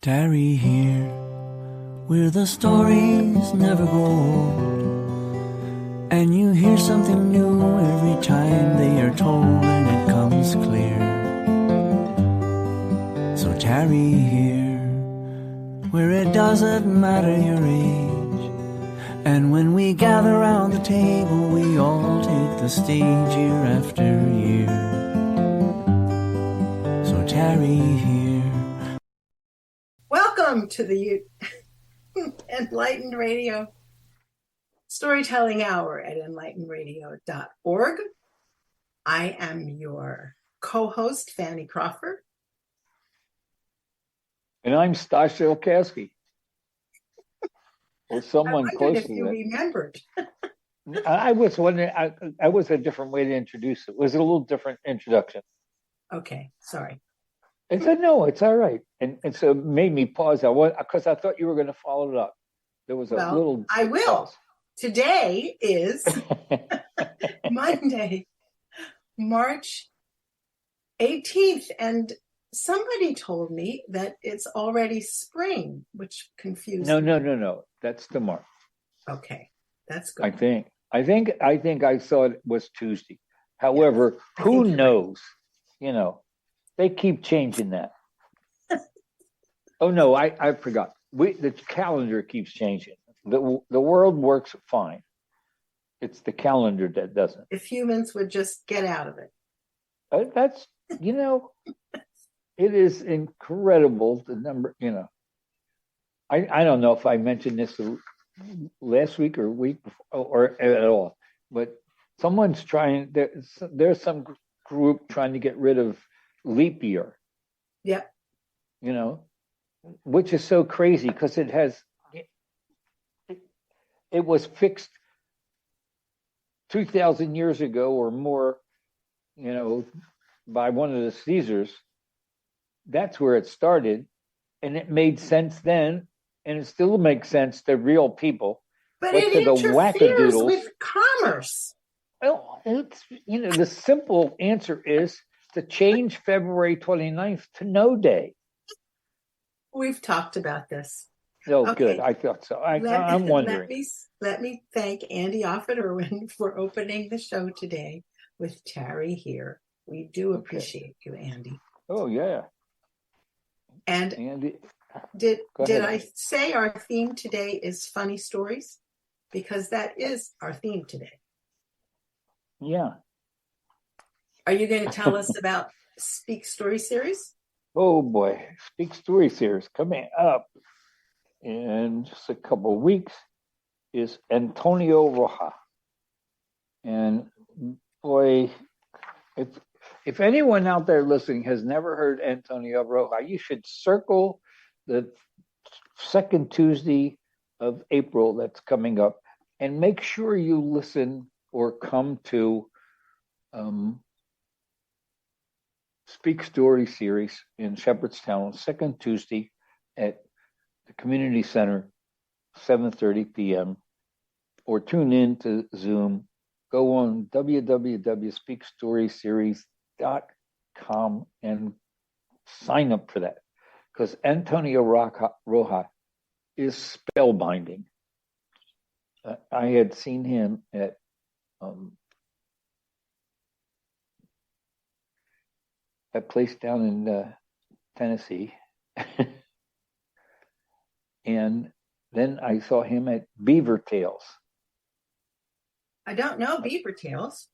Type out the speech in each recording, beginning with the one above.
Tarry here, where the stories never grow old, and you hear something new every time they are told, and it comes clear. So tarry here, where it doesn't matter your age, and when we gather round the table, we all take the stage year after year. So tarry here. Welcome to the Enlightened Radio Storytelling Hour at enlightenradio.org. I am your co-host, Fanny Crawford. And I'm Stasha Okasky. Or someone close if to you that. remembered. I was wondering, I was a different way to introduce it. It was a little different introduction. Okay, sorry. I said, no, it's all right. And so it made me pause because I thought you were going to follow it up. There was a little I will. pause. Today is Monday, March 18th, and somebody told me that it's already spring, which confused me. No. That's tomorrow. Okay, that's good. I think I saw it was Tuesday. However, yes, who knows? Right. You know, they keep changing that. Oh no, I forgot. The calendar keeps changing. The world works fine. It's the calendar that doesn't. If humans would just get out of it. That's, it is incredible the number, I don't know if I mentioned this last week or week before, or at all, but someone's trying, there's some group trying to get rid of leap year. Yep. Which is so crazy because it was fixed 2,000 years ago or more, by one of the Caesars. That's where it started, and it made sense then, and it still makes sense to real people. But it interferes with commerce. Well, it's, the simple answer is to change February 29th to no day. We've talked about this. Oh, okay. Good. I thought so. I'm wondering. Let me thank Andy Offit-Irwin for opening the show today with Tarry here. We do appreciate you, Andy. Oh, yeah. And Andy, did I say our theme today is funny stories? Because that is our theme today. Yeah. Are you going to tell us about Speak Story Series? Oh boy, Speak Story Series coming up in just a couple of weeks is Antonio Roja. And boy, if anyone out there listening has never heard Antonio Roja, you should circle the second Tuesday of April that's coming up and make sure you listen or come to Speak Story Series in Shepherdstown, second Tuesday at the Community Center, 7:30 p.m. Or tune in to Zoom. Go on www.speakstoryseries.com and sign up for that, because Antonio Roja is spellbinding. I had seen him at that place down in Tennessee. And then I saw him at Beaver Tails. I don't know Beaver Tails.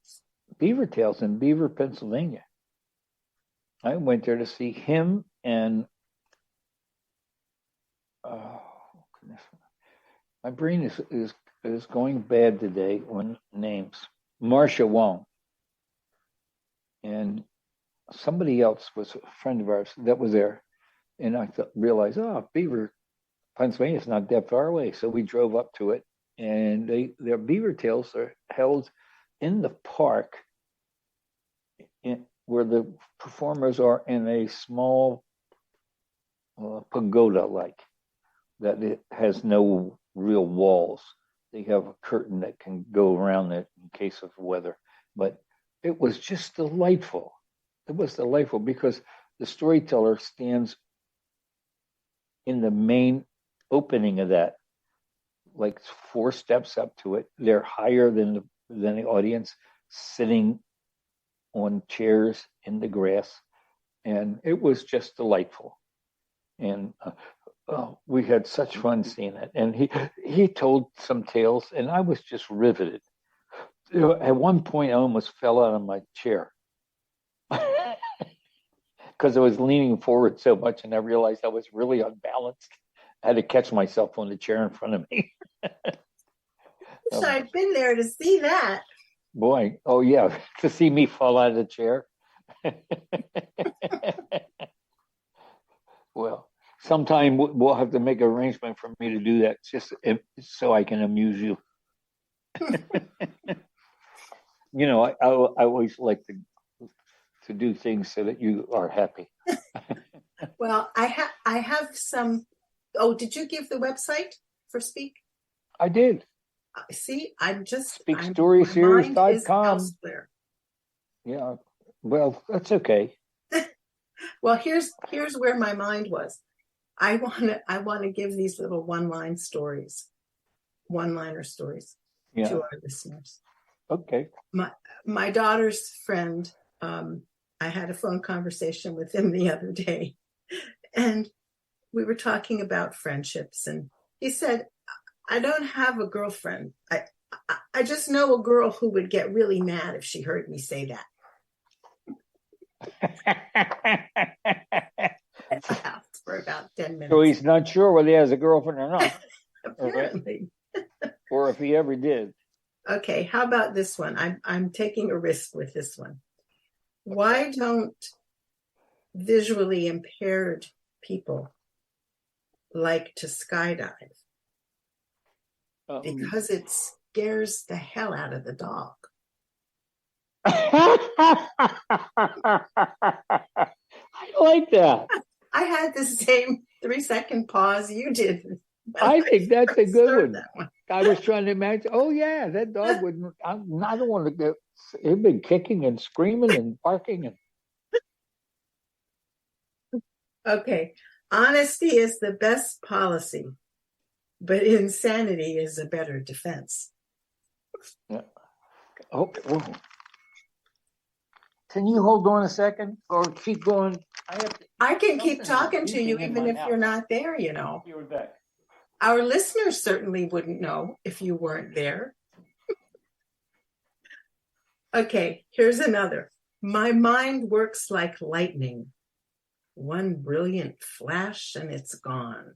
Beaver Tails in Beaver, Pennsylvania. I went there to see him and goodness. My brain is going bad today on names. Marcia Wong. And somebody else was a friend of ours that was there. And I realized, Beaver, Pennsylvania is not that far away. So we drove up to it, and their Beaver Tails are held in the park where the performers are in a small pagoda-like, that it has no real walls. They have a curtain that can go around it in case of weather. But it was just delightful. It was delightful because the storyteller stands in the main opening of that, like 4 steps up to it. They're higher than the audience, sitting on chairs in the grass, and it was just delightful. And we had such fun seeing it. And he told some tales, and I was just riveted. At one point, I almost fell out of my chair because I was leaning forward so much, and I realized I was really unbalanced. I had to catch myself on the chair in front of me. Wish I'd been there to see that. Boy, oh yeah, to see me fall out of the chair. Well, sometime we'll have to make an arrangement for me to do that, just so I can amuse you. You know, I always like to do things so that you are happy. Well, I have some. Oh, did you give the website for Speak? I did. See, I'm just SpeakStorySeries.com. Yeah, well, that's okay. Well, here's where my mind was. I want to give these little one-liner stories to our listeners. Okay. My daughter's friend, I had a phone conversation with him the other day, and we were talking about friendships, and he said, I don't have a girlfriend. I just know a girl who would get really mad if she heard me say that. I laughed for about 10 minutes. So he's not sure whether he has a girlfriend or not. Apparently. Or if he ever did. Okay, how about this one? I'm taking a risk with this one. Why don't visually impaired people like to skydive? Because it scares the hell out of the dog. I like that. I had the same 3-second pause you did. I think that's a good one. I was trying to imagine, oh yeah, that dog would, I don't want to go, he'd been kicking and screaming and barking. Okay, honesty is the best policy, but insanity is a better defense. Yeah. Okay. Oh. Can you hold on a second or keep going? I can keep talking to you even if you're not there, you know. You were back. Our listeners certainly wouldn't know if you weren't there. Okay, here's another. My mind works like lightning. One brilliant flash and it's gone.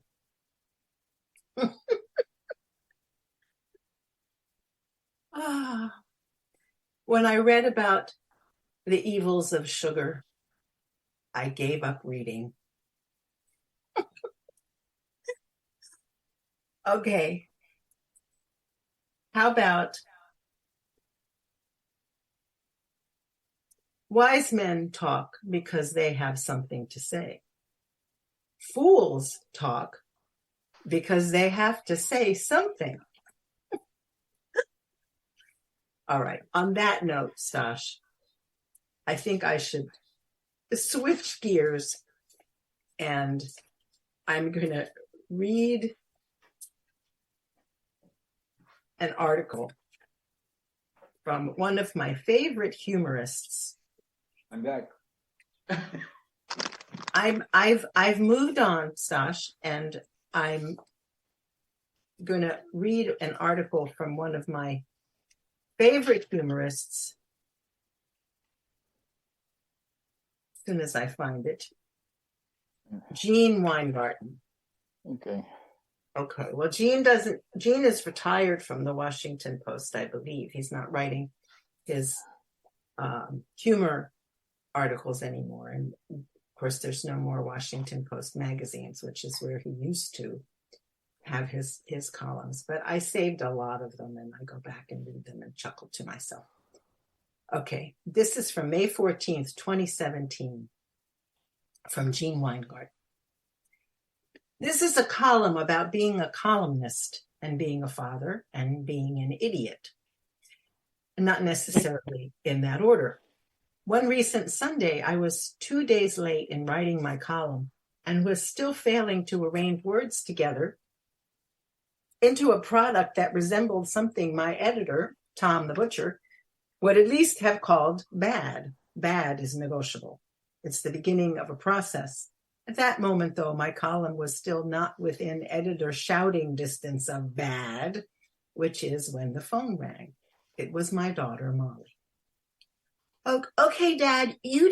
When I read about the evils of sugar, I gave up reading. Okay. How about wise men talk because they have something to say. Fools talk because they have to say something. All right. On that note, Stash, I think I should switch gears, and I'm going to read an article from one of my favorite humorists. I'm back. I've moved on, Stash, and I'm going to read an article from one of my favorite humorists as soon as I find it. Gene Weingarten. Okay. Okay. Well, Gene is retired from the Washington Post, I believe. He's not writing his humor articles anymore. And of course, there's no more Washington Post magazines, which is where he used to have his columns. But I saved a lot of them, and I go back and read them and chuckle to myself. Okay. This is from May 14th, 2017, from Gene Weingarten. This is a column about being a columnist and being a father and being an idiot. Not necessarily in that order. One recent Sunday, I was 2 days late in writing my column and was still failing to arrange words together into a product that resembled something my editor, Tom the Butcher, would at least have called bad. Bad is negotiable. It's the beginning of a process. At that moment, though, my column was still not within editor shouting distance of bad, which is when the phone rang. It was my daughter, Molly. Okay, Dad, you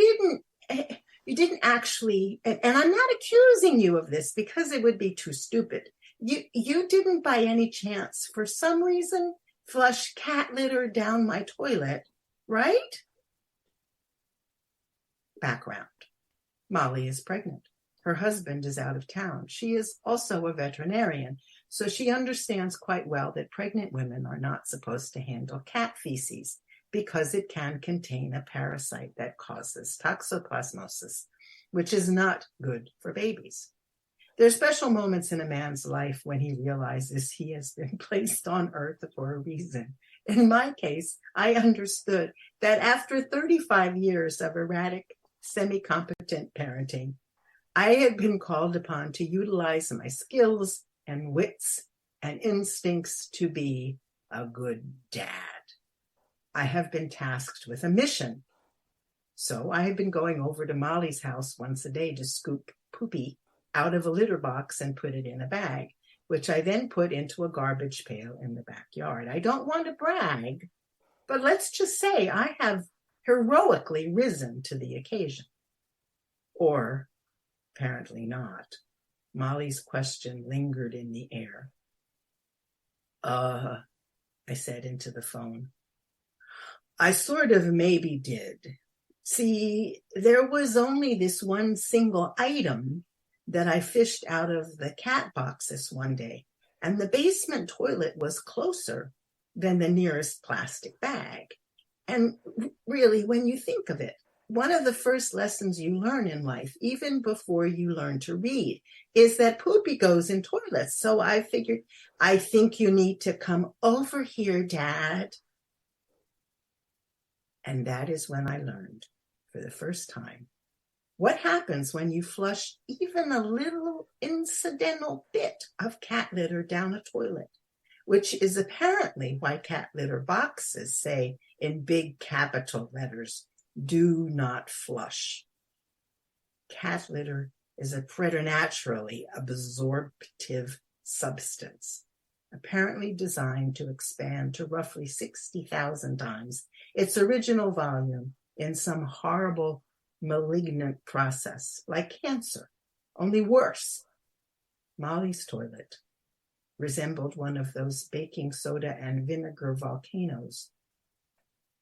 didn't actually, and I'm not accusing you of this because it would be too stupid. You didn't by any chance, for some reason, flush cat litter down my toilet, right? Background. Molly is pregnant. Her husband is out of town. She is also a veterinarian, so she understands quite well that pregnant women are not supposed to handle cat feces because it can contain a parasite that causes toxoplasmosis, which is not good for babies. There are special moments in a man's life when he realizes he has been placed on earth for a reason. In my case, I understood that after 35 years of erratic, semi-competent parenting, I had been called upon to utilize my skills and wits and instincts to be a good dad. I have been tasked with a mission. So I had been going over to Molly's house once a day to scoop poopy out of a litter box and put it in a bag, which I then put into a garbage pail in the backyard. I don't want to brag, but let's just say I have heroically risen to the occasion. Or apparently not. Molly's question lingered in the air. I said into the phone. I sort of maybe did. See, there was only this one single item that I fished out of the cat boxes one day, and the basement toilet was closer than the nearest plastic bag. And really, when you think of it, one of the first lessons you learn in life, even before you learn to read, is that poopy goes in toilets. So I figured, I think you need to come over here, Dad. And that is when I learned, for the first time, what happens when you flush even a little incidental bit of cat litter down a toilet, which is apparently why cat litter boxes say in big capital letters, "Do not flush." Cat litter is a preternaturally absorptive substance, apparently designed to expand to roughly 60,000 times its original volume in some horrible malignant process, like cancer, only worse. Molly's toilet resembled one of those baking soda and vinegar volcanoes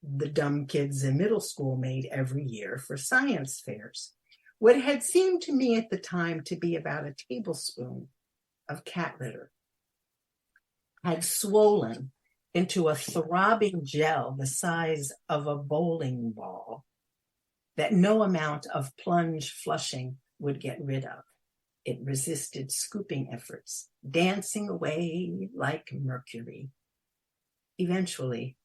the dumb kids in middle school made every year for science fairs. What had seemed to me at the time to be about a tablespoon of cat litter had swollen into a throbbing gel the size of a bowling ball that no amount of plunge flushing would get rid of. It resisted scooping efforts, dancing away like mercury. Eventually,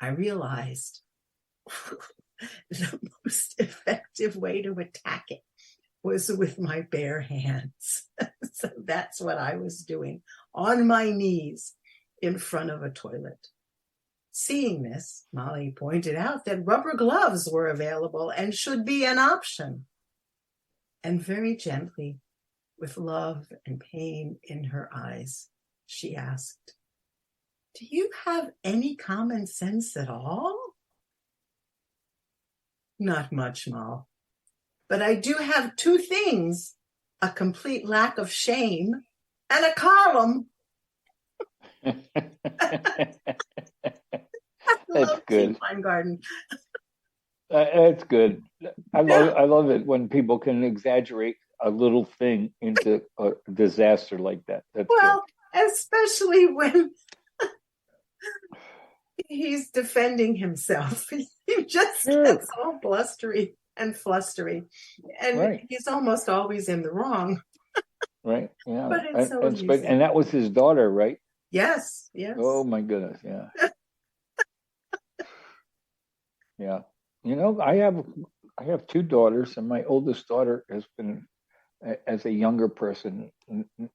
I realized the most effective way to attack it was with my bare hands. So that's what I was doing, on my knees in front of a toilet. Seeing this, Molly pointed out that rubber gloves were available and should be an option. And very gently, with love and pain in her eyes, she asked, "Do you have any common sense at all?" "Not much, Moll. But I do have two things, a complete lack of shame and a column." That's good. Weingarten. That's good. I love it when people can exaggerate a little thing into a disaster like that. That's well, good. Especially when he's defending himself. He just gets all blustery and flustery. And he's almost always in the wrong. Right. Yeah. But it's so amusing. And that was his daughter, right? Yes. Yes. Oh my goodness. Yeah. Yeah. You know, I have two daughters, and my oldest daughter has been as a younger person,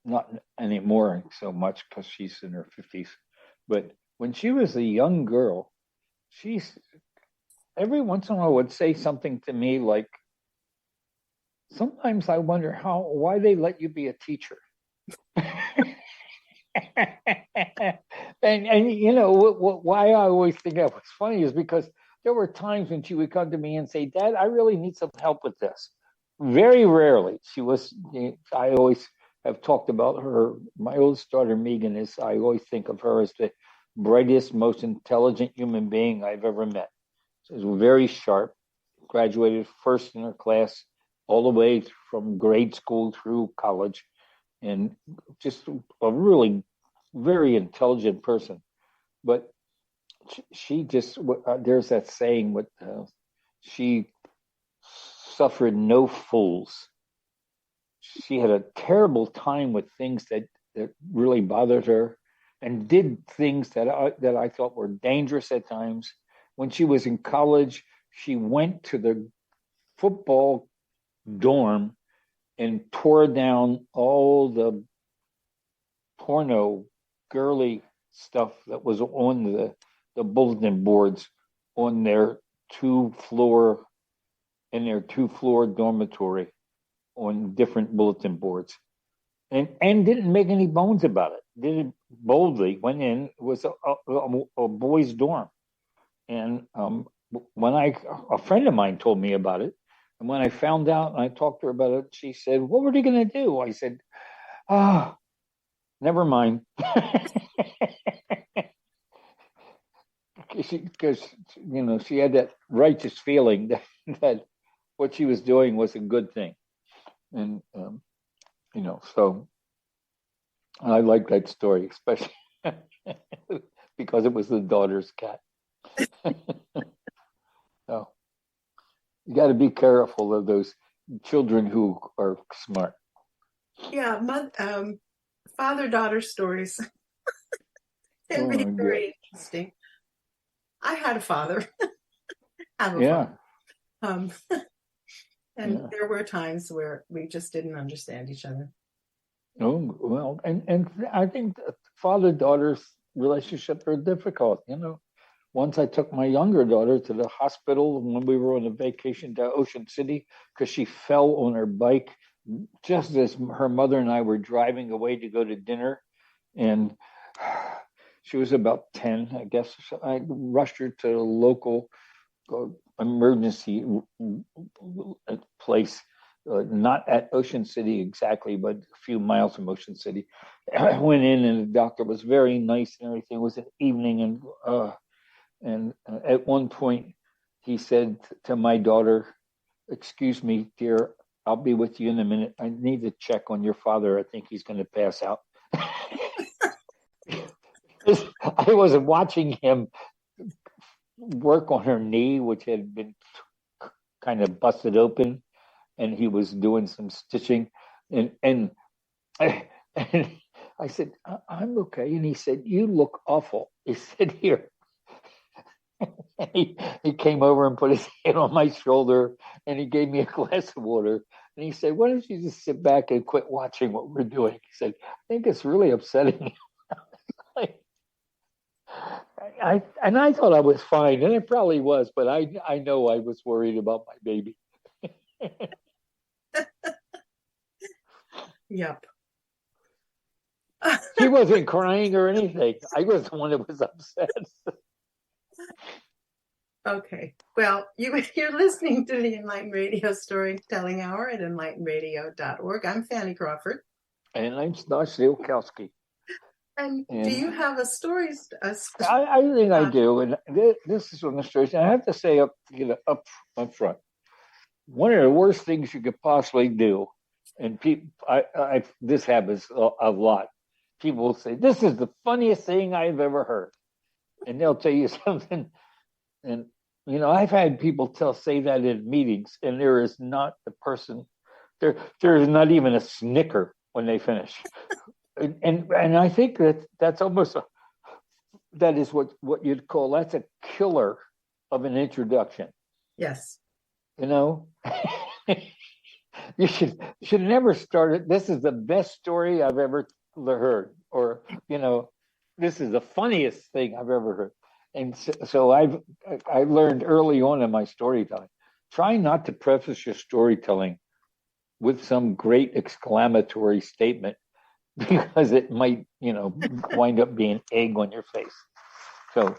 not anymore so much because she's in her 50s, but when she was a young girl, she's every once in a while would say something to me like, sometimes I wonder why they let you be a teacher. and you know why I always think that was funny is because there were times when she would come to me and say, "Dad, I really need some help with this." Very rarely. I always have talked about her. My oldest daughter Megan is. I always think of her as the brightest, most intelligent human being I've ever met. She was very sharp. Graduated first in her class all the way from grade school through college, and just a really very intelligent person. But she just there's that saying with she suffered no fools. She had a terrible time with things that really bothered her, and did things that I thought were dangerous at times. When she was in college, she went to the football dorm and tore down all the porno girly stuff that was on the bulletin boards on their two floor dormitory on different bulletin boards, and didn't make any bones about it. Did it boldly. Went in. It was a boys' dorm, and when a friend of mine told me about it, and when I found out and I talked to her about it, she said, "What were they going to do?" I said, "Ah, never mind." Because she had that righteous feeling that what she was doing was a good thing, and so I like that story, especially because it was the daughter's cat. So you got to be careful of those children who are smart. Yeah, father-daughter stories can be very interesting. I had a father. Have a father. And there were times where we just didn't understand each other. Oh, well, and I think father-daughter relationships are difficult. Once I took my younger daughter to the hospital when we were on a vacation to Ocean City because she fell on her bike just as her mother and I were driving away to go to dinner. And she was about 10, I guess. So I rushed her to a local emergency place, not at Ocean City exactly, but a few miles from Ocean City. I went in and the doctor was very nice and everything. It was an evening, and at one point he said to my daughter, "Excuse me, dear, I'll be with you in a minute. I need to check on your father. I think he's going to pass out." I was watching him work on her knee, which had been kind of busted open, and he was doing some stitching. And I said, "I'm okay." And he said, "You look awful." He said, "Here." He came over and put his hand on my shoulder, and he gave me a glass of water. And he said, "Why don't you just sit back and quit watching what we're doing?" He said, "I think it's really upsetting." I thought I was fine, and it probably was, but I know I was worried about my baby. Yep. She wasn't crying or anything. I was the one that was upset. Okay. Well, you're listening to the Enlighten Radio Storytelling Hour at enlightenradio.org. I'm Fanny Crawford. And I'm Snosh Zielkowski. And do you have a story? I think I do. And this is an illustration. I have to say up front, one of the worst things you could possibly do, and this happens a lot. People will say, "This is the funniest thing I've ever heard," and they'll tell you something. And I've had people say that in meetings, and there is not the person there. There is not even a snicker when they finish. And I think that's almost that is what you'd call that's a killer of an introduction. Yes. You should never start it. This is the best story I've ever heard, or this is the funniest thing I've ever heard. And so I learned early on in my storytelling, try not to preface your storytelling with some great exclamatory statement because it might wind up being egg on your face. So,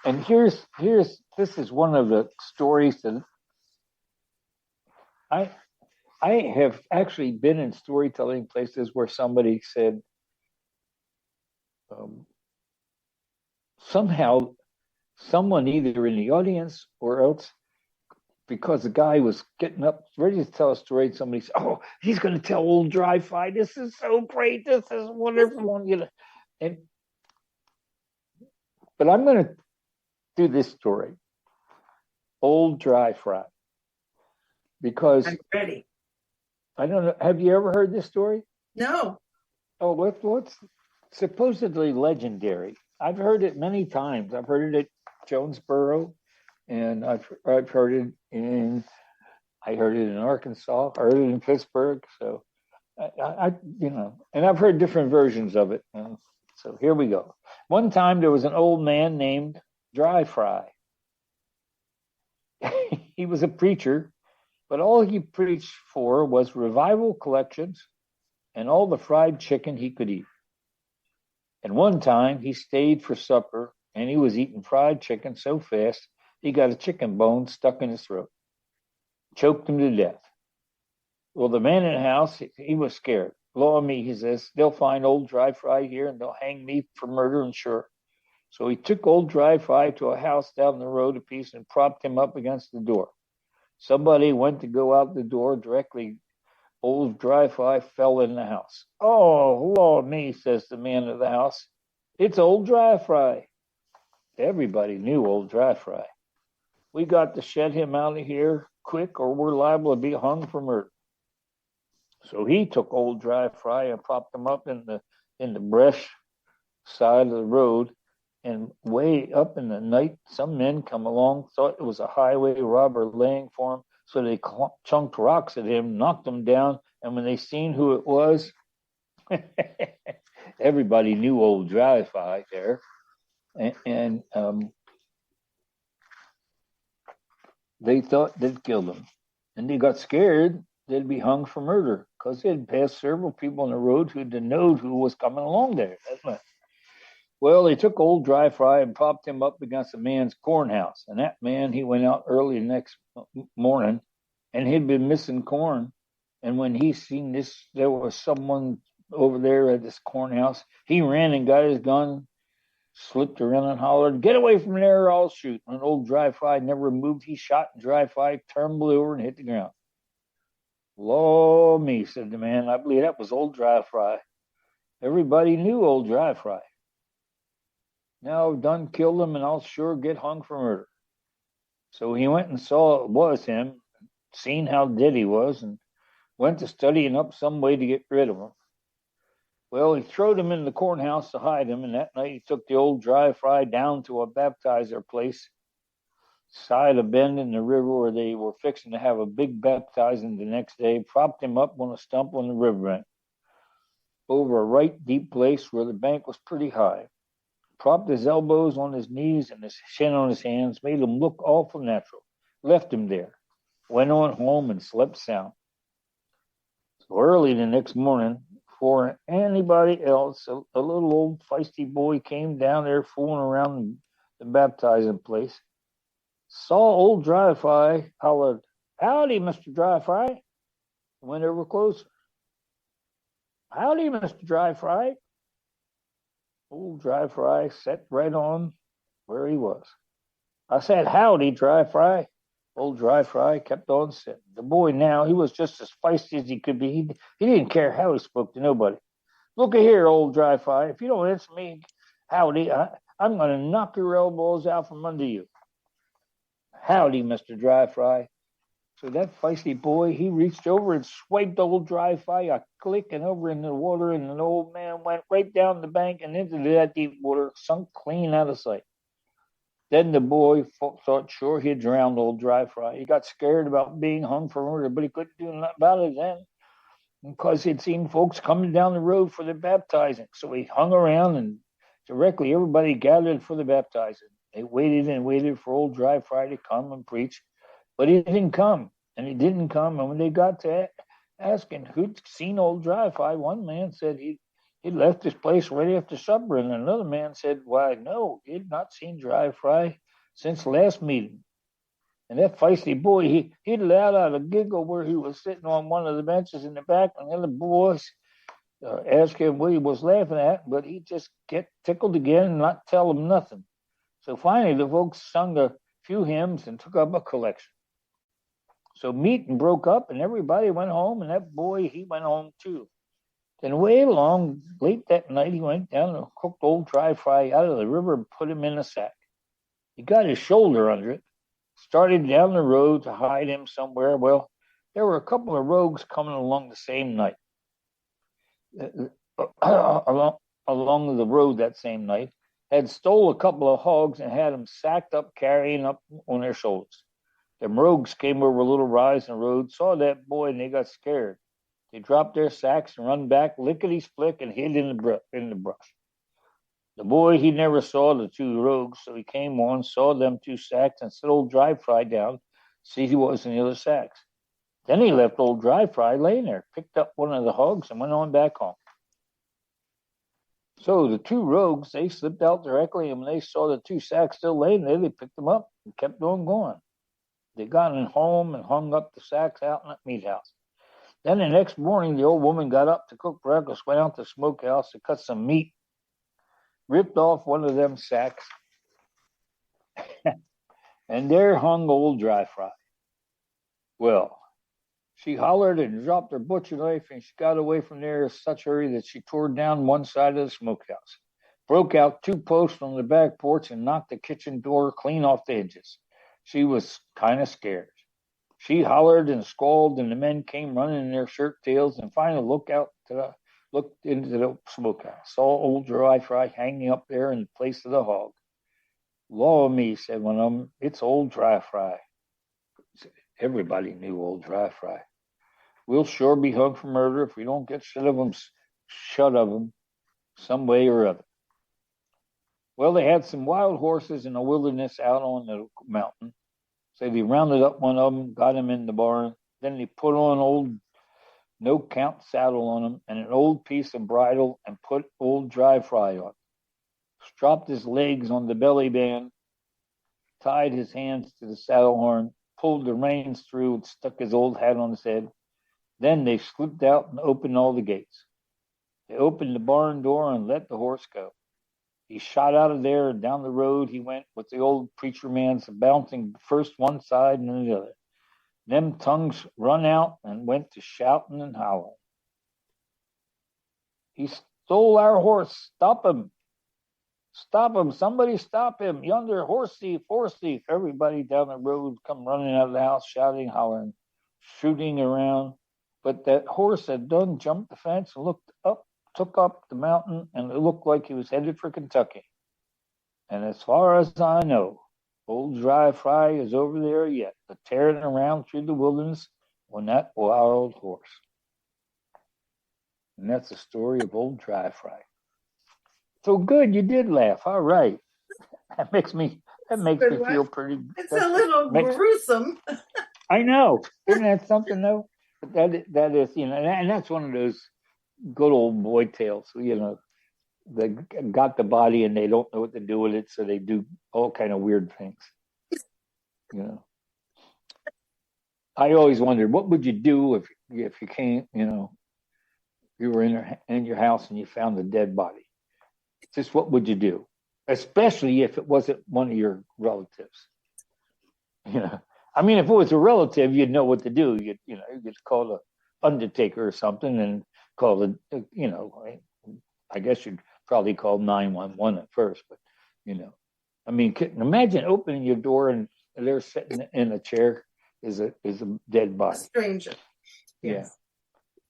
and here's this is one of the stories that I I have actually been in storytelling places where somebody said, um, somehow someone either in the audience or else, because the guy was getting up ready to tell a story, somebody said, "Oh, he's going to tell old dry-fi. This is so great. This is wonderful." And but I'm going to do this story, old dry-fry, because I'm ready. I don't know. Have you ever heard this story? No. Oh, what's supposedly legendary? I've heard it many times. I've heard it at Jonesboro, and I've heard it in Arkansas. I heard it in Pittsburgh. So I and I've heard different versions of it. So here we go. One time there was an old man named Dry Fry. He was a preacher, but all he preached for was revival collections and all the fried chicken he could eat. And one time he stayed for supper and he was eating fried chicken so fast he got a chicken bone stuck in his throat, choked him to death. Well, the man in the house, he was scared. Law me, he says, they'll find old Dry Fry here and they'll hang me for murder and sure. So he took old Dry Fry to a house down the road a piece and propped him up against the door. Somebody went to go out the door directly. Old Dry Fry fell in the house. Oh, Lord me, says the man of the house. It's old Dry Fry. Everybody knew old Dry Fry. We got to shed him out of here quick or we're liable to be hung for murder. So he took old Dry Fry and propped him up in the brush side of the road. And way up in the night, some men come along, thought it was a highway robber laying for him. So they chunked rocks at him, knocked him down. And when they seen who it was, everybody knew old Dry Fry there. And they thought they'd killed him. And they got scared they'd be hung for murder because they'd passed several people on the road who didn't know who was coming along there. Well, they took old Dry Fry and propped him up against a man's corn house. And that man, he went out early the next morning and he'd been missing corn. And when he seen this, there was someone over there at this corn house. He ran and got his gun, slipped around and hollered, "Get away from there or I'll shoot." When old Dry Fry never moved, he shot Dry Fry, tumbled over and hit the ground. "Law me," said the man, "I believe that was old Dry Fry." Everybody knew old Dry Fry. "Now I've done killed him and I'll sure get hung for murder." So he went and saw it was him, seen how dead he was, and went to studying up some way to get rid of him. Well, he throwed him in the cornhouse to hide him, and that night he took the old Dry Fry down to a baptizer place, side a bend in the river where they were fixing to have a big baptizing the next day, propped him up on a stump on the riverbank, over a right deep place where the bank was pretty high. Propped his elbows on his knees and his chin on his hands, made him look awful natural. Left him there. Went on home and slept sound. So early the next morning, before anybody else, a little old feisty boy came down there fooling around the baptizing place. Saw old Dry Fry, hollered, "Howdy, Mr. Dry Fry." Went over closer. "Howdy, Mr. Dry Fry." Old Dry Fry sat right on where he was. I said, "Howdy, Dry Fry." Old Dry Fry kept on sitting. The boy now, he was just as feisty as he could be. He didn't care how he spoke to nobody. "Look here, old Dry Fry, if you don't answer me howdy, I'm going to knock your elbows out from under you." "Howdy, Mr. Dry Fry." So that feisty boy, he reached over and swiped old Dry Fry a click and over in the water, and the old man went right down the bank and into that deep water, sunk clean out of sight. Then the boy thought sure he'd drowned old Dry Fry. He got scared about being hung for murder, but he couldn't do nothing about it then because he'd seen folks coming down the road for the baptizing. So he hung around and directly everybody gathered for the baptizing. They waited and waited for old Dry Fry to come and preach, but he didn't come. And he didn't come. And when they got to asking who'd seen old Dry Fry, one man said he'd left his place right after supper. And another man said, why, no, he'd not seen Dry Fry since last meeting. And that feisty boy, he'd let out a giggle where he was sitting on one of the benches in the back, and the other boys asked him what he was laughing at, but he just get tickled again and not tell them nothing. So finally, the folks sung a few hymns and took up a collection. So meeting broke up, and everybody went home, and that boy, he went home too. Then way along, late that night, he went down and cooked old Dry Fry out of the river and put him in a sack. He got his shoulder under it, started down the road to hide him somewhere. Well, there were a couple of rogues coming along the same night. Along the road that same night, had stole a couple of hogs and had them sacked up, carrying up on their shoulders. The rogues came over a little rise in the road, saw that boy, and they got scared. They dropped their sacks and run back, lickety-split, and hid in the brush. The boy, he never saw the two rogues, so he came on, saw them two sacks, and set old Dry Fry down, see he was in the other sacks. Then he left old Dry Fry laying there, picked up one of the hogs, and went on back home. So the two rogues, they slipped out directly, and when they saw the two sacks still laying there, they picked them up and kept on going. They got in home and hung up the sacks out in the meat house. Then the next morning, the old woman got up to cook breakfast, went out to the smokehouse to cut some meat, ripped off one of them sacks, and there hung old Dry Fry. Well, she hollered and dropped her butcher knife, and she got away from there in such a hurry that she tore down one side of the smokehouse, broke out two posts on the back porch, and knocked the kitchen door clean off the hinges. She was kind of scared. She hollered and squalled, and the men came running in their shirt tails, and finally looked into the smokehouse, saw old Dry Fry hanging up there in place of the hog. Law me, said one of them, it's old Dry Fry. Everybody knew old Dry Fry. We'll sure be hung for murder if we don't get shut of them some way or other. Well, they had some wild horses in the wilderness out on the mountain. So they rounded up one of them, got him in the barn. Then they put on an old no-count saddle on him and an old piece of bridle and put old Dry Fry on. Stropped his legs on the belly band, tied his hands to the saddle horn, pulled the reins through, and stuck his old hat on his head. Then they slipped out and opened all the gates. They opened the barn door and let the horse go. He shot out of there, and down the road he went with the old preacher man's bouncing first one side and then the other. Them tongues run out and went to shouting and howling. He stole our horse. Stop him. Stop him. Somebody stop him. Yonder, horse thief, horse thief. Everybody down the road come running out of the house, shouting, hollering, shooting around. But that horse had done jumped the fence and took up the mountain, and it looked like he was headed for Kentucky. And as far as I know, old Dry Fry is over there yet, tearing around through the wilderness on that wild horse. And that's the story of old Dry Fry. So good, you did laugh. All right, that makes me feel pretty. It's a little gruesome. I know, isn't that something though? But that is, and that's one of those good old boy tales. They got the body and they don't know what to do with it, so they do all kind of weird things. I always wondered, what would you do if you can't, you were in your house and you found a dead body? Just what would you do? Especially if it wasn't one of your relatives. I mean, if it was a relative, you'd know what to do. You'd call the undertaker or something and call it, I guess you'd probably call 911 at first, but, I mean, imagine opening your door and they're sitting in a chair is a dead body. A stranger. Yes.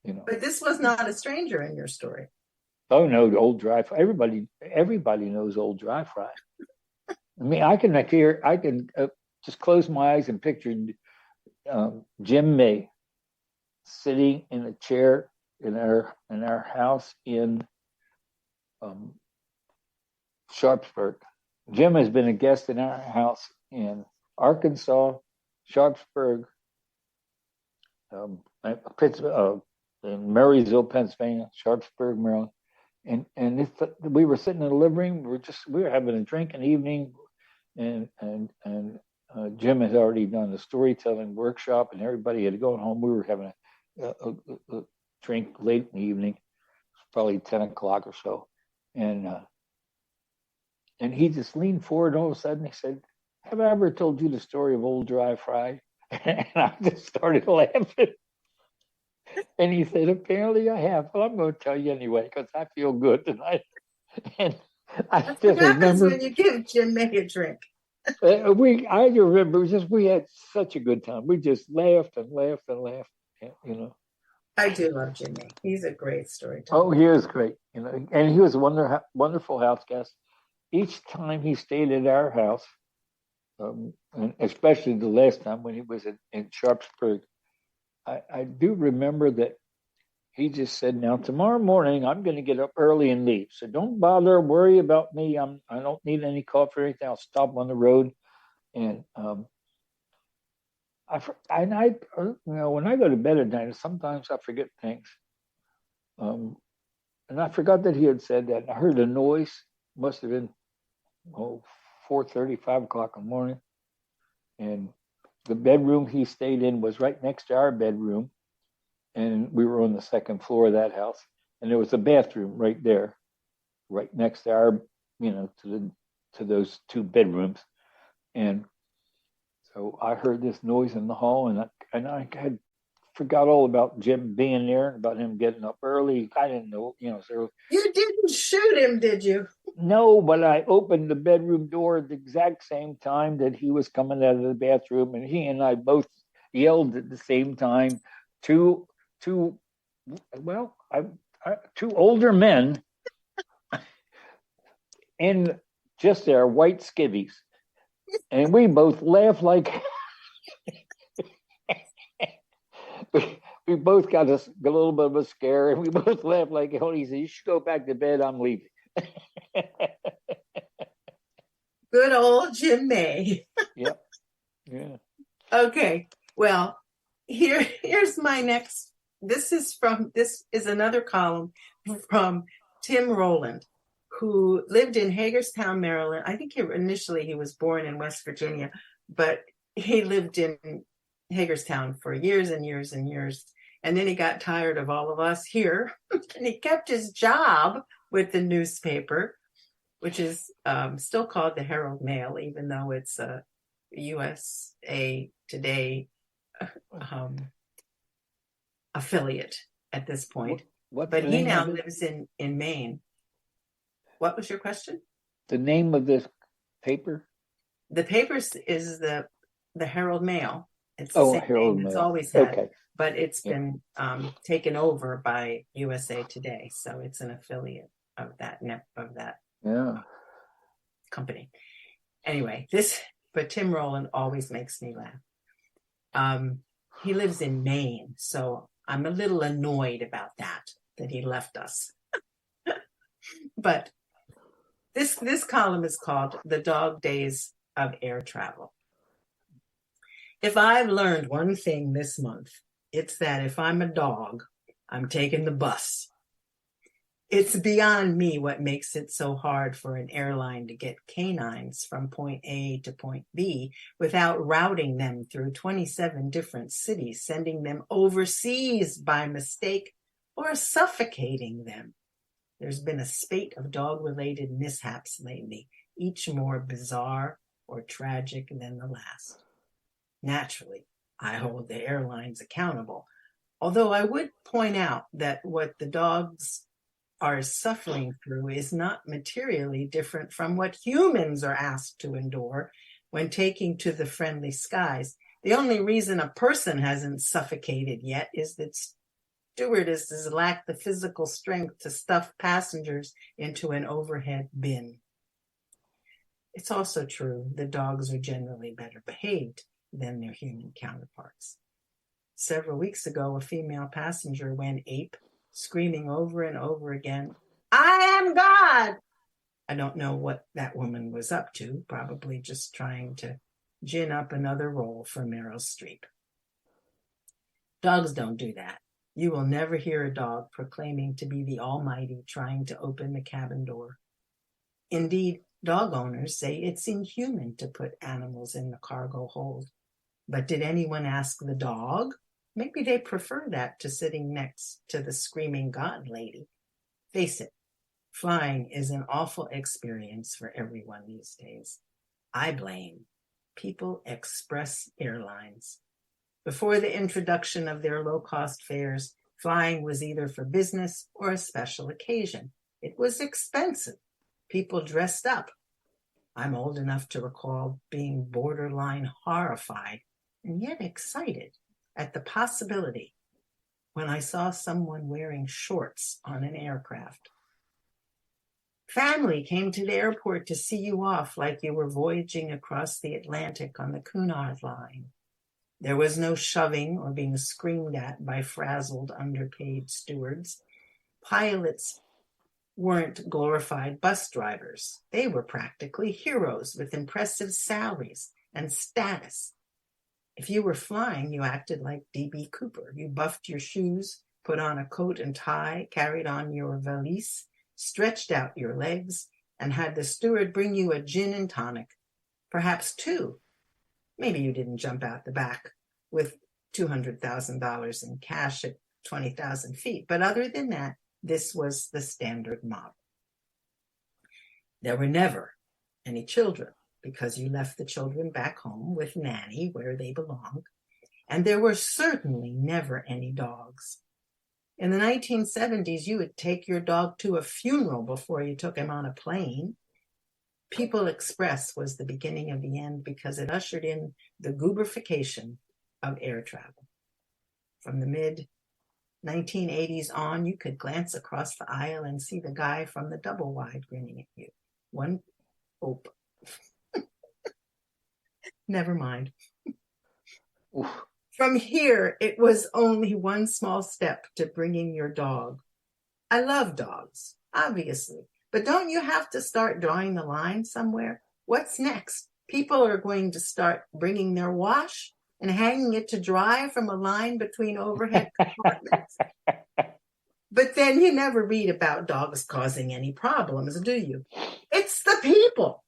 Yeah. But this was not a stranger in your story. Oh no, the old Dry Fry. Everybody knows old Dry Fry. I mean, I can just close my eyes and picture Jim May sitting in a chair in our house in um, Sharpsburg. Jim has been a guest in our house in Arkansas, Sharpsburg, Pittsburgh, in Marysville, Pennsylvania, Sharpsburg, Maryland, and we were sitting in the living room. We were having a drink in the evening, and Jim had already done the storytelling workshop, and everybody had gone home. We were having a drink late in the evening, probably 10 o'clock or so, and he just leaned forward. And all of a sudden, he said, "Have I ever told you the story of Old Dry Fry?" And I just started laughing. And he said, "Apparently I have. Well, I'm going to tell you anyway because I feel good tonight." And I That's what just happens remember when you give Jim May a drink. I remember we had such a good time. We just laughed and laughed and laughed. You know. I do love Jim May. He's a great storyteller. Oh, he was great. You know, and he was a wonderful house guest. Each time he stayed at our house, and especially the last time when he was in Sharpsburg, I do remember that he just said, "Now tomorrow morning I'm going to get up early and leave. So don't bother, worry about me. I don't need any coffee or anything. I'll stop on the road." And when I go to bed at night, sometimes I forget things. And I forgot that he had said that. I heard a noise. Must have been 4:30, 5 o'clock in the morning. And the bedroom he stayed in was right next to our bedroom. And we were on the second floor of that house. And there was a bathroom right there, right next to our, to those two bedrooms. And so I heard this noise in the hall, and I had forgot all about Jim being there and about him getting up early. I didn't know, so You didn't shoot him, did you? no, but I opened the bedroom door at the exact same time that he was coming out of the bathroom, and he and I both yelled at the same time. Two older men in just their white skivvies, and we both laughed like we both got a little bit of a scare, and we both laughed like hell. He said, "You should go back to bed. I'm leaving." Good old Jim May. Yep. Yeah. Okay. Well, here's my next. This is another column from Tim Rowland, who lived in Hagerstown, Maryland. I think initially he was born in West Virginia, but he lived in Hagerstown for years and years and years. And then he got tired of all of us here, and he kept his job with the newspaper, which is still called the Herald Mail, even though it's a USA Today affiliate at this point. But he now lives in Maine. What was your question? The name of this paper? The paper is the Herald Mail. It's the Herald Mail. It's always had, okay. But it's been taken over by USA Today, so it's an affiliate of that company. Anyway, but Tim Rowland always makes me laugh. He lives in Maine, so I'm a little annoyed about that he left us. But this column is called "The Dog Days of Air Travel." If I've learned one thing this month, it's that if I'm a dog, I'm taking the bus. It's beyond me what makes it so hard for an airline to get canines from point A to point B without routing them through 27 different cities, sending them overseas by mistake, or suffocating them. There's been a spate of dog-related mishaps lately, each more bizarre or tragic than the last. Naturally, I hold the airlines accountable, although I would point out that what the dogs are suffering through is not materially different from what humans are asked to endure when taking to the friendly skies. The only reason a person hasn't suffocated yet is that stewardesses lack the physical strength to stuff passengers into an overhead bin. It's also true that dogs are generally better behaved than their human counterparts. Several weeks ago, a female passenger went ape, screaming over and over again, "I am God!" I don't know what that woman was up to, probably just trying to gin up another role for Meryl Streep. Dogs don't do that. You will never hear a dog proclaiming to be the Almighty trying to open the cabin door. Indeed, dog owners say it's inhuman to put animals in the cargo hold. But did anyone ask the dog? Maybe they prefer that to sitting next to the screaming God lady. Face it, flying is an awful experience for everyone these days. I blame People Express Airlines. Before the introduction of their low-cost fares, flying was either for business or a special occasion. It was expensive. People dressed up. I'm old enough to recall being borderline horrified and yet excited at the possibility when I saw someone wearing shorts on an aircraft. Family came to the airport to see you off like you were voyaging across the Atlantic on the Cunard line. There was no shoving or being screamed at by frazzled, underpaid stewards. Pilots weren't glorified bus drivers. They were practically heroes with impressive salaries and status. If you were flying, you acted like D.B. Cooper. You buffed your shoes, put on a coat and tie, carried on your valise, stretched out your legs, and had the steward bring you a gin and tonic, perhaps two. Maybe you didn't jump out the back with $200,000 in cash at 20,000 feet, but other than that, this was the standard model. There were never any children because you left the children back home with Nanny where they belonged, and there were certainly never any dogs. In the 1970s, you would take your dog to a funeral before you took him on a plane. People Express was the beginning of the end because it ushered in the Gooberification of air travel. From the mid-1980s on, you could glance across the aisle and see the guy from the double wide grinning at you. Never mind. Oof. From here, it was only one small step to bringing your dog. I love dogs, obviously, but don't you have to start drawing the line somewhere? What's next? People are going to start bringing their wash and hanging it to dry from a line between overhead compartments. But then you never read about dogs causing any problems, do you? It's the people.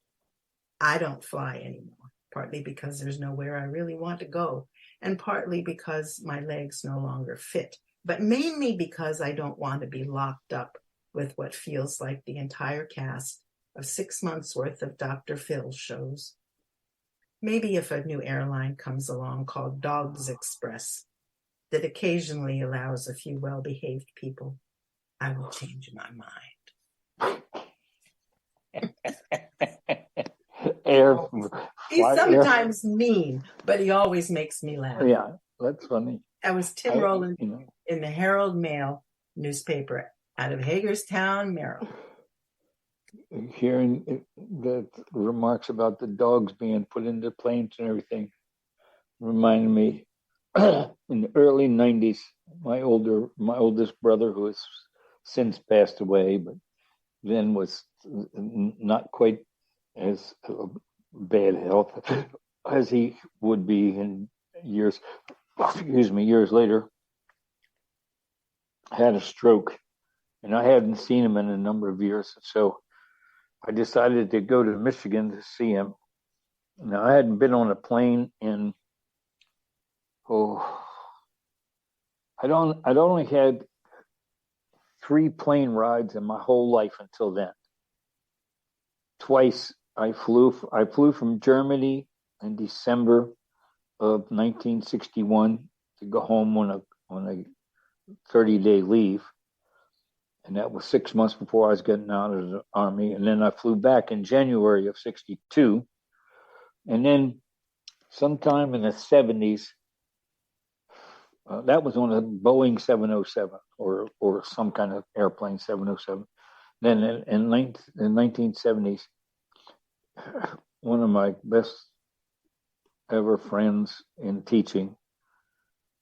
I don't fly anymore, partly because there's nowhere I really want to go, and partly because my legs no longer fit, but mainly because I don't want to be locked up with what feels like the entire cast of 6 months worth of Dr. Phil shows. Maybe if a new airline comes along called Dogs Express that occasionally allows a few well-behaved people, I will change my mind. He's sometimes mean, but he always makes me laugh. Yeah, that's funny. That was Tim Rowland in the Herald Mail newspaper out of Hagerstown, Maryland. Hearing the remarks about the dogs being put into planes and everything reminded me in the early 90s, my oldest brother, who has since passed away, but then was not quite as bad health as he would be in years later, had a stroke, and I hadn't seen him in a number of years. So I decided to go to Michigan to see him. Now, I hadn't been on a plane in, I'd only had 3 plane rides in my whole life until then. Twice I flew from Germany in December of 1961 to go home on a 30-day leave. And that was 6 months before I was getting out of the Army. And then I flew back in January of 62. And then sometime in the 70s, that was on a Boeing 707 or some kind of airplane 707. Then in the 1970s, one of my best ever friends in teaching,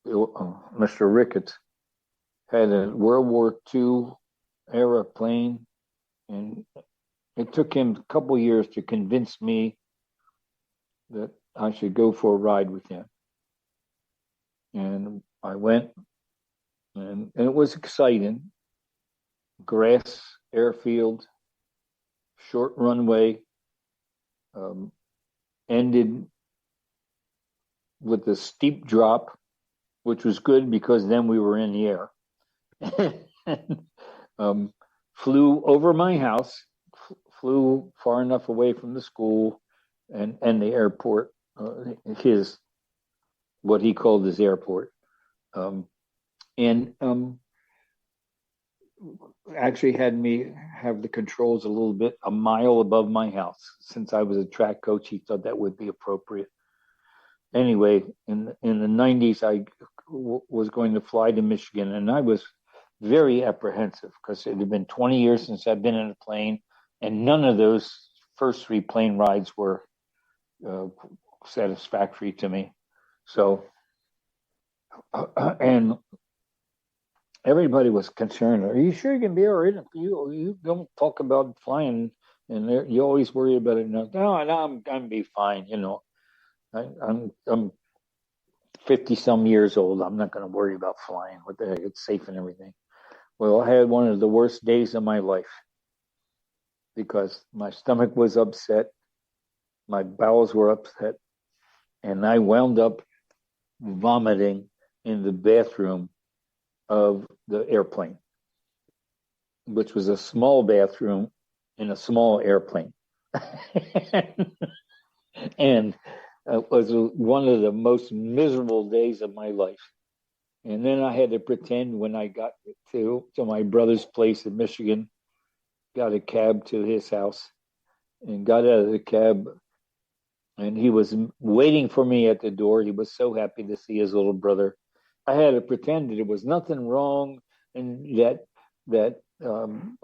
Mr. Ricketts, had a World War II era plane, and it took him a couple years to convince me that I should go for a ride with him. And I went, and it was exciting. Grass airfield, short runway, ended with a steep drop, which was good because then we were in the air. Flew over my house, flew far enough away from the school and the airport, what he called his airport, and actually had me have the controls a little bit a mile above my house. Since I was a track coach, he thought that would be appropriate. Anyway, in the 90s, I was going to fly to Michigan, and I was very apprehensive because it had been 20 years since I'd been in a plane, and none of those first 3 plane rides were satisfactory to me. So, and everybody was concerned. Are you sure you can be all right? You don't talk about flying, and you always worry about it. No, I'm gonna be fine. You know, I'm 50 some years old. I'm not going to worry about flying. What the heck? It's safe and everything. Well, I had one of the worst days of my life because my stomach was upset, my bowels were upset, and I wound up vomiting in the bathroom of the airplane, which was a small bathroom in a small airplane. And it was one of the most miserable days of my life. And then I had to pretend when I got to my brother's place in Michigan, got a cab to his house and got out of the cab. And he was waiting for me at the door. He was so happy to see his little brother. I had to pretend that there was nothing wrong and that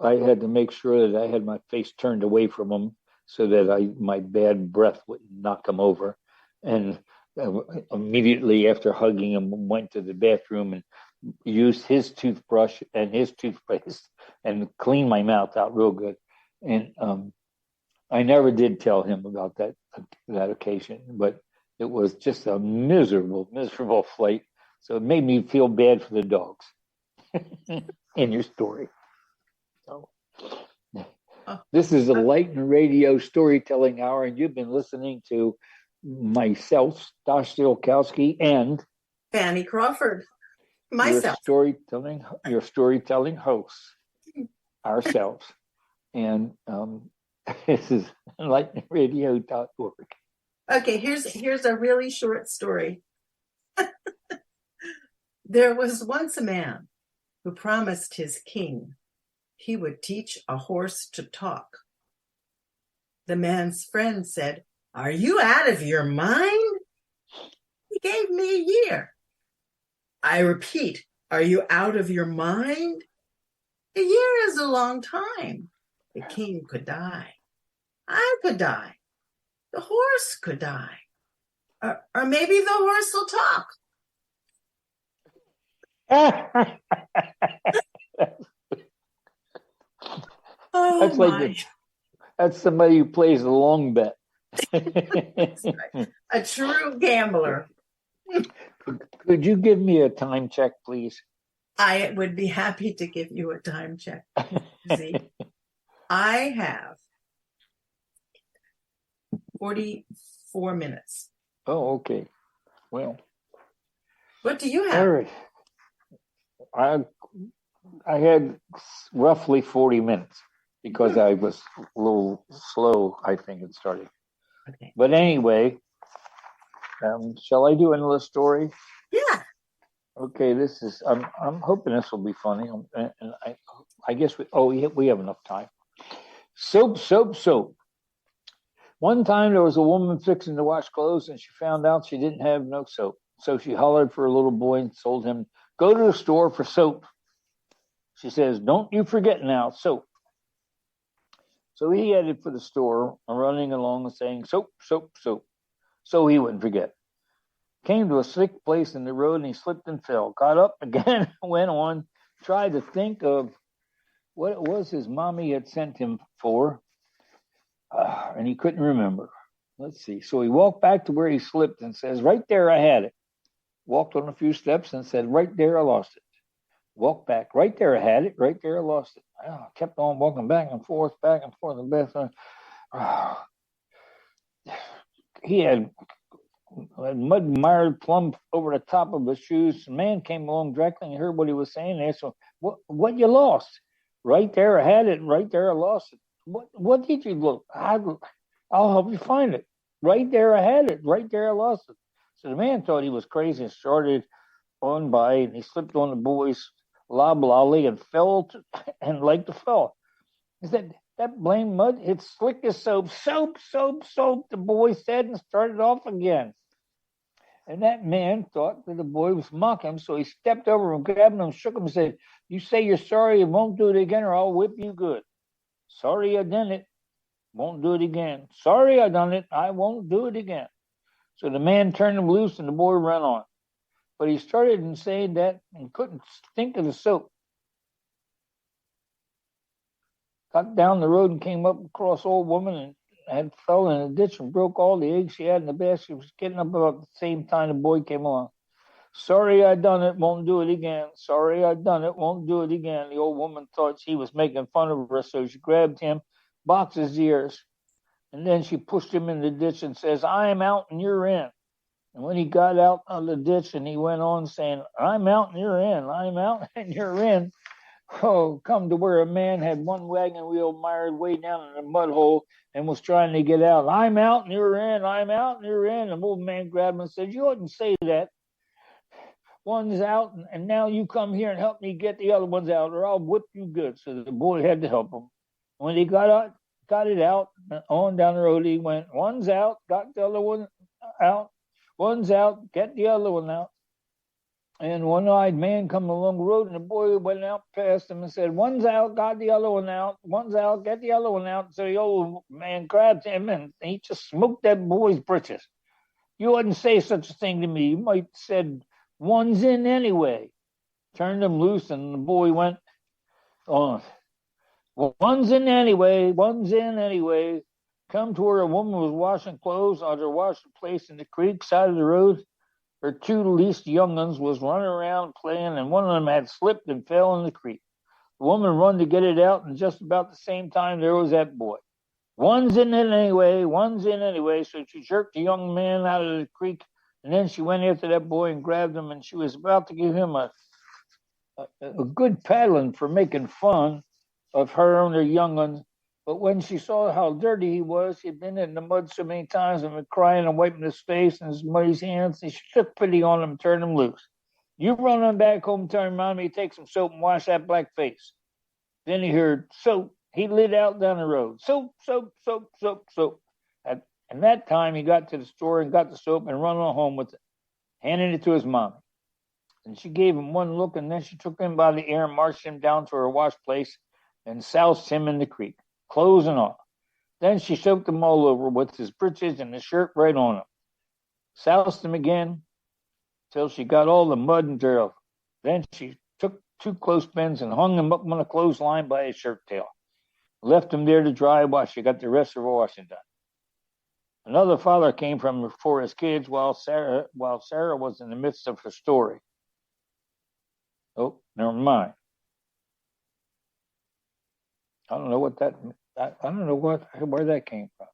I had to make sure that I had my face turned away from him so that my bad breath wouldn't knock him over. And immediately after hugging him, went to the bathroom and used his toothbrush and his toothpaste and cleaned my mouth out real good. And I never did tell him about that occasion, but it was just a miserable flight. So it made me feel bad for the dogs in your story. So this is Enlighten Radio Storytelling Hour, and you've been listening to myself, Stosh Zielkowski, and Fanny Crawford, myself, your storytelling hosts, ourselves. And this is enlightenradio.org. Okay, here's a really short story. There was once a man who promised his king he would teach a horse to talk. The man's friend said, "Are you out of your mind? He gave me a year." "I repeat, are you out of your mind? A year is a long time. The king could die. I could die. The horse could die. Or maybe the horse will talk." Oh, that's like that's somebody who plays the long bet. A true gambler. Could you give me a time check, please? I would be happy to give you a time check. I have 44 minutes. Oh, okay. Well, what do you have? All right. I had roughly 40 minutes because I was a little slow, I think, it started. Okay. But anyway, shall I do another story? Yeah. Okay, I'm hoping this will be funny. And I guess we have enough time. Soap. One time there was a woman fixing to wash clothes and she found out she didn't have no soap. So she hollered for a little boy and told him, "Go to the store for soap." She says, "Don't you forget now, soap." So he headed for the store, running along and saying, "Soap, soap, soap," so he wouldn't forget. Came to a slick place in the road and he slipped and fell. Got up again, went on, tried to think of what it was his mommy had sent him for, and he couldn't remember. Let's see. So he walked back to where he slipped and says, "Right there, I had it." Walked on a few steps and said, "Right there, I lost it." Walked back. Right there, I had it. Right there, I lost it. I kept on walking back and forth, and back. He had mud mired plumb over the top of his shoes. A man came along directly and heard what he was saying. They asked him, what you lost?" "Right there, I had it. Right there, I lost it." What did you look? I'll help you find it. Right there, I had it. Right there, I lost it." So the man thought he was crazy and started on by, and he slipped on the boy's loblolly and fell and like the fell. He said, "That blamed mud, it's slick as soap." "Soap, soap, soap," the boy said and started off again. And that man thought that the boy was mocking him, so he stepped over and grabbed him, shook him, and said, "You say you're sorry, you won't do it again, or I'll whip you good." "Sorry I done it, won't do it again." "Sorry I done it, I won't do it again." So the man turned him loose and the boy ran on. But he started and saying that and couldn't think of the soap. Got down the road and came up across old woman and had fell in a ditch and broke all the eggs she had in the basket. She was getting up about the same time the boy came along. "Sorry I done it, won't do it again. Sorry I done it, won't do it again." The old woman thought she was making fun of her, so she grabbed him, boxed his ears, and then she pushed him in the ditch and says, "I'm out and you're in." And when he got out of the ditch and he went on saying, "I'm out and you're in, I'm out and you're in," oh, come to where a man had one wagon wheel mired way down in a mud hole and was trying to get out. "I'm out and you're in, I'm out and you're in." And the old man grabbed him and said, "You wouldn't say that. One's out, and now you come here and help me get the other ones out, or I'll whip you good." So the boy had to help him. When he got it out, on down the road he went. "One's out, got the other one out. One's out, get the other one out." And one-eyed man come along the road, and the boy went out past him and said, "One's out, got the other one out. One's out, get the other one out." So the old man grabbed him, and he just smoked that boy's britches. "You wouldn't say such a thing to me. You might have said, 'One's in anyway.'" Turned him loose, and the boy went on. "One's in anyway, one's in anyway." Come to where a woman was washing clothes on her washing place in the creek side of the road. Her two least young uns was running around playing, and one of them had slipped and fell in the creek. The woman run to get it out, and just about the same time there was that boy. "One's in it anyway, one's in anyway." So she jerked the young man out of the creek, and then she went after that boy and grabbed him, and she was about to give him a good paddling for making fun of her and her young ones. But when she saw how dirty he was, he'd been in the mud so many times and been crying and wiping his face and his muddy hands, and she took pity on him and turned him loose. "You run on back home and tell your mommy to take some soap and wash that black face." Then he heard soap. He lit out down the road. "Soap, soap, soap, soap, soap." And that time he got to the store and got the soap and run on home with it, handing it to his mommy. And she gave him one look, and then she took him by the ear and marched him down to her wash place and soused him in the creek, clothes and all. Then she soaked him all over with his breeches and his shirt right on him. Soused him again till she got all the mud and dirt off. Then she took two clothespins and hung him up on a clothesline by his shirt tail. Left him there to dry while she got the rest of her washing done. Another father came from for his kids while Sarah was in the midst of her story. Oh, never mind. I don't know what that. I don't know where that came from.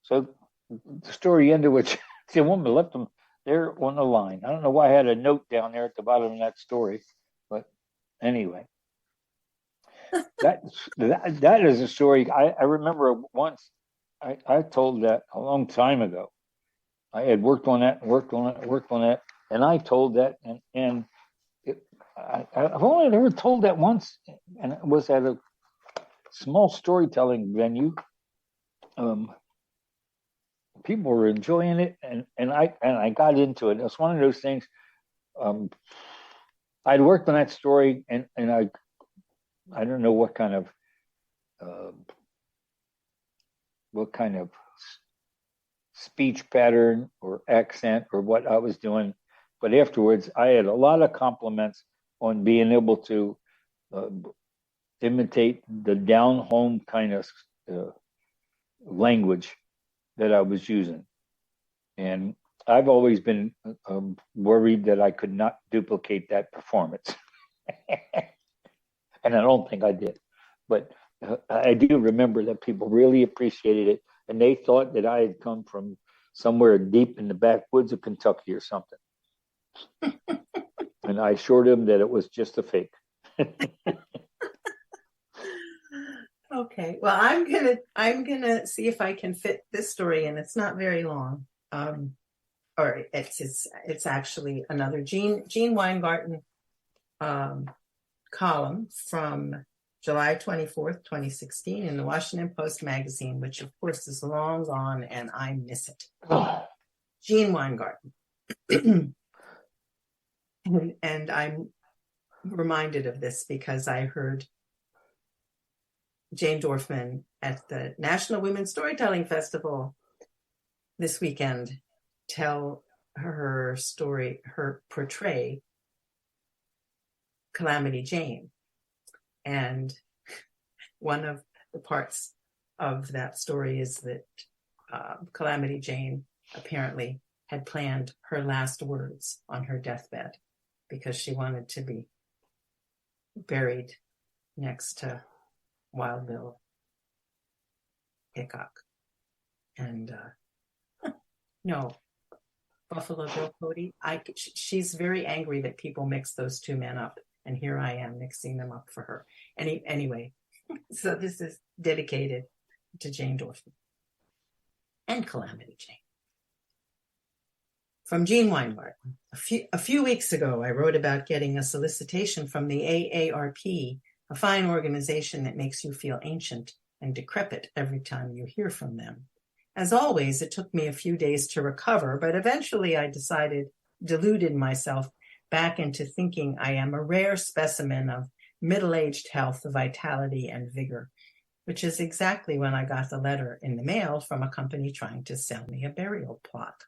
So the story ended with the woman left them there on the line. I don't know why I had a note down there at the bottom of that story, but anyway, that is a story. I remember once I told that a long time ago. I had worked on that, and I told that, and I've only ever told that once, and it was at a small storytelling venue. People were enjoying it, and I got into it. It's one of those things. I'd worked on that story, and I don't know what kind of what kind of speech pattern or accent or what I was doing. But afterwards, I had a lot of compliments on being able to imitate the down home kind of language that I was using. And I've always been worried that I could not duplicate that performance. And I don't think I did. But I do remember that people really appreciated it. And they thought that I had come from somewhere deep in the backwoods of Kentucky or something. And I assured them that it was just a fake. Okay. Well, I'm gonna see if I can fit this story in. It's not very long. Or it's actually another Gene Weingarten column from July 24th, 2016 in the Washington Post magazine, which of course is long gone and I miss it. Gene Weingarten. And I'm reminded of this because I heard Jane Dorfman at the National Women's Storytelling Festival this weekend tell her story, her portray Calamity Jane. And one of the parts of that story is that Calamity Jane apparently had planned her last words on her deathbed because she wanted to be buried next to Wild Bill Hickok. And no, Buffalo Bill Cody. She's very angry that people mix those two men up. And here I am mixing them up for her. Anyway, so this is dedicated to Jane Dorfman and Calamity Jane. From Gene Weingarten. A few weeks ago, I wrote about getting a solicitation from the AARP, a fine organization that makes you feel ancient and decrepit every time you hear from them. As always, it took me a few days to recover, but eventually I deluded myself back into thinking I am a rare specimen of middle-aged health, vitality, and vigor, which is exactly when I got the letter in the mail from a company trying to sell me a burial plot.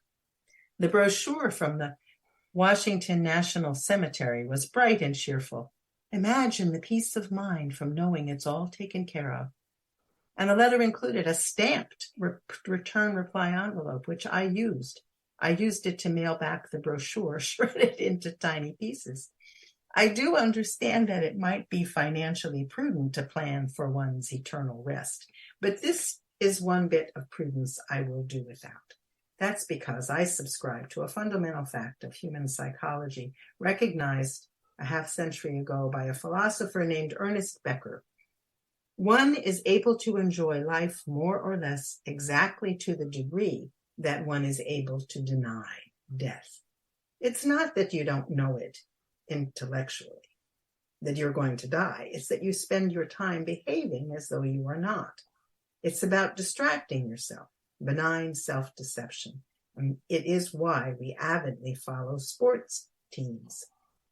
The brochure from the Washington National Cemetery was bright and cheerful. Imagine the peace of mind from knowing it's all taken care of. And the letter included a stamped return reply envelope, which I used. I used it to mail back the brochure, shredded into tiny pieces. I do understand that it might be financially prudent to plan for one's eternal rest, but this is one bit of prudence I will do without. That's because I subscribe to a fundamental fact of human psychology, recognized a half-century ago by a philosopher named Ernest Becker. One is able to enjoy life more or less exactly to the degree that one is able to deny death. It's not that you don't know it intellectually, that you're going to die. It's that you spend your time behaving as though you are not. It's about distracting yourself, benign self-deception. And it is why we avidly follow sports teams,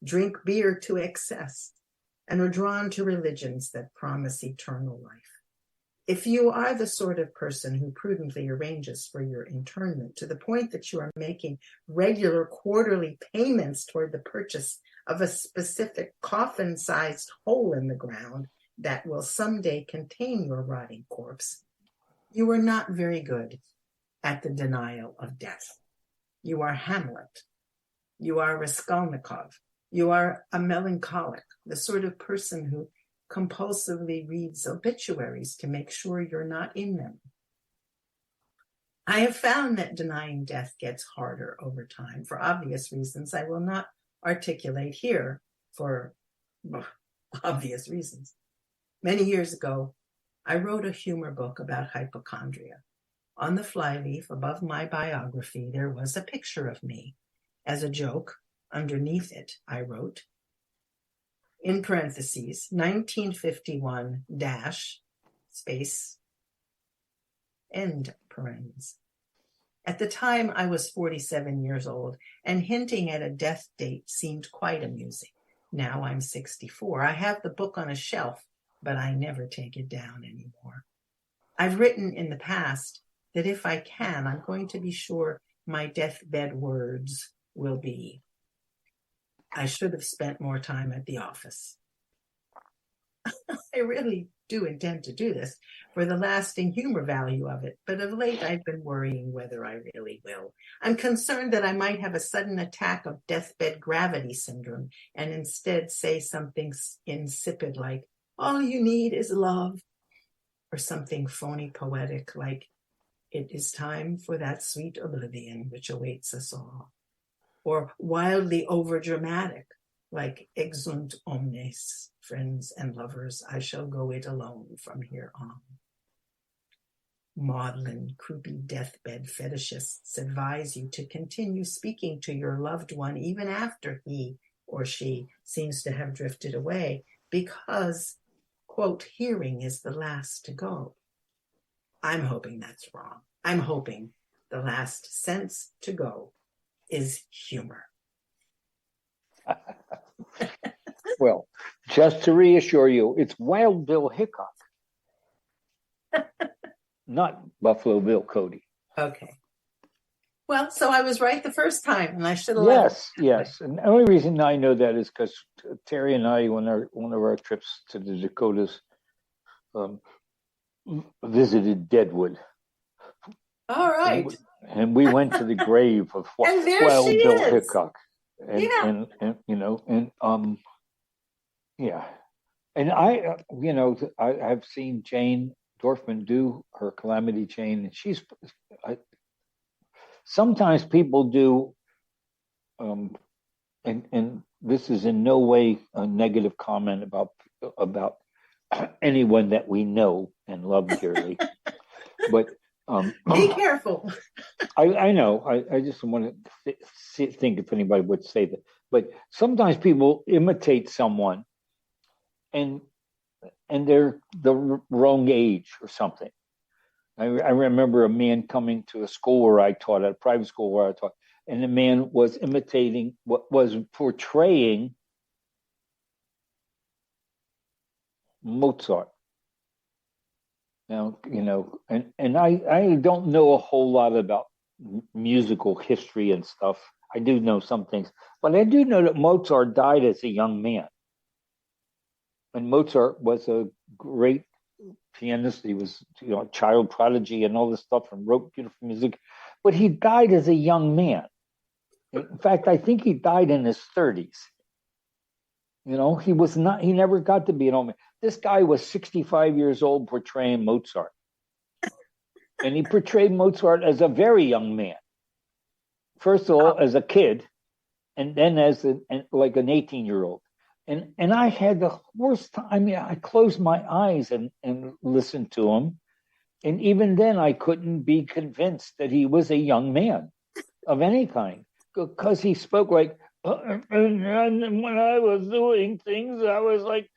drink beer to excess, and are drawn to religions that promise eternal life. If you are the sort of person who prudently arranges for your internment to the point that you are making regular quarterly payments toward the purchase of a specific coffin-sized hole in the ground that will someday contain your rotting corpse, you are not very good at the denial of death. You are Hamlet. You are Raskolnikov. You are a melancholic, the sort of person who compulsively reads obituaries to make sure you're not in them. I have found that denying death gets harder over time for obvious reasons I will not articulate here for obvious reasons. Many years ago, I wrote a humor book about hypochondria. On the flyleaf above my biography, there was a picture of me. As a joke, underneath it, I wrote, in parentheses, 1951 dash space end parens. At the time, I was 47 years old, and hinting at a death date seemed quite amusing. Now I'm 64. I have the book on a shelf, but I never take it down anymore. I've written in the past that if I can, I'm going to be sure my deathbed words will be, I should have spent more time at the office. I really do intend to do this for the lasting humor value of it, but of late I've been worrying whether I really will. I'm concerned that I might have a sudden attack of deathbed gravity syndrome and instead say something insipid like, all you need is love, or something phony poetic like, it is time for that sweet oblivion which awaits us all, or wildly overdramatic like exunt omnes, friends and lovers, I shall go it alone from here on. Maudlin, croupy deathbed fetishists advise you to continue speaking to your loved one even after he or she seems to have drifted away because, quote, hearing is the last to go. I'm hoping that's wrong. I'm hoping the last sense to go is humor. Well, just to reassure you, it's Wild Bill Hickok, not Buffalo Bill Cody. Okay. Well, so I was right the first time, and I should have. Yes. And the only reason I know that is because Terry and I, on one of our trips to the Dakotas, visited Deadwood. All right. And we went to the grave of And there Wild she Bill is. Hickok. And, Yeah. Yeah. And I've seen Jane Dorfman do her Calamity Jane, and sometimes people do, and this is in no way a negative comment about anyone that we know and love dearly, but Be careful. I know. I just want to think if anybody would say that. But sometimes people imitate someone, and they're the wrong age or something. I remember a man coming to a school where I taught, at a private school where I taught, and the man was imitating what was portraying Mozart. Now, and I don't know a whole lot about musical history and stuff. I do know some things, but I do know that Mozart died as a young man. And Mozart was a great pianist. He was, a child prodigy and all this stuff, and wrote beautiful music. But he died as a young man. In fact, I think he died in his 30s. He was not. He never got to be an old man. This guy was 65 years old portraying Mozart, and he portrayed Mozart as a very young man. First of all, as a kid, and then as like an 18-year-old. And I had the worst time. I mean, I closed my eyes and listened to him. And even then, I couldn't be convinced that he was a young man of any kind, because he spoke like, and when I was doing things, I was like,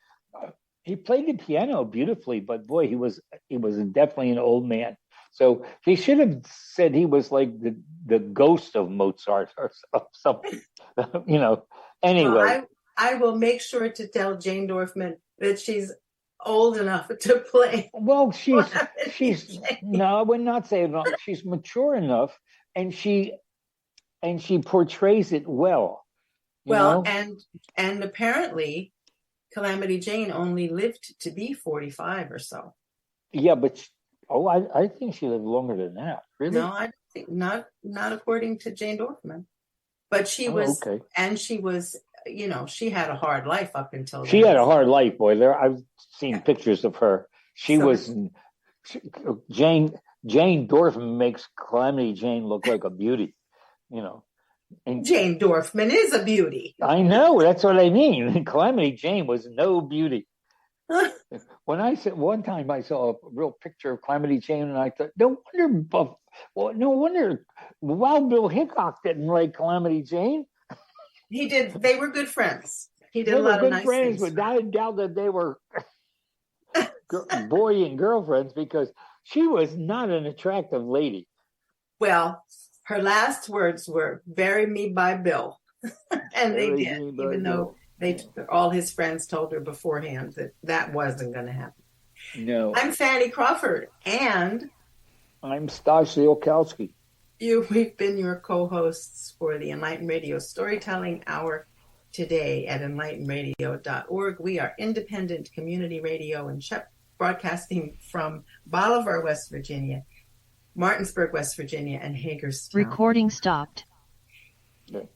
he played the piano beautifully, but boy, he was definitely an old man. So he should have said he was like the ghost of Mozart or something, Anyway. Well, I will make sure to tell Jane Dorfman that she's old enough to play. Well, she's no, I would not say that. She's mature enough, and she portrays it well. And apparently, Calamity Jane only lived to be 45 or so. Yeah, but I think she lived longer than that. Really? No, I think not according to Jane Dorfman. But she was, okay. And she was, she had a hard life up until she then. had a hard life, boy. I've seen pictures of her. Jane Dorfman makes Calamity Jane look like a beauty, And Jane Dorfman is a beauty. I know, that's what I mean. Calamity Jane was no beauty. When I said one time I saw a real picture of Calamity Jane, and I thought, no wonder Wild Bill Hickok didn't like Calamity Jane. He did. They were good friends. He did a lot of nice things. But I doubt that they were boy and girlfriends, because she was not an attractive lady. Well, her last words were, "Bury me by Bill," and they did, even though all his friends told her beforehand that wasn't going to happen. No. I'm Fanny Crawford, and I'm Stasi Olkowski. we've been your co-hosts for the Enlighten Radio Storytelling Hour today at enlightenradio.org. We are independent community radio and broadcasting from Bolivar, West Virginia, Martinsburg, West Virginia, and Hagerstown. Recording stopped.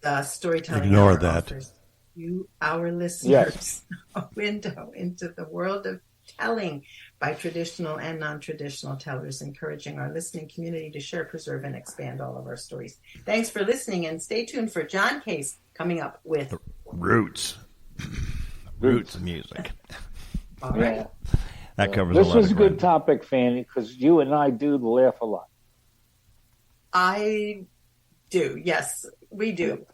The Storytelling Ignore Hour that. offers you, our listeners, a window into the world of telling by traditional and non-traditional tellers, encouraging our listening community to share, preserve, and expand all of our stories. Thanks for listening, and stay tuned for John Case coming up with Roots music. All right. Yeah. That covers This a lot was a of good ground. topic, Fanny, because you and I do laugh a lot. I do. Yes, we do.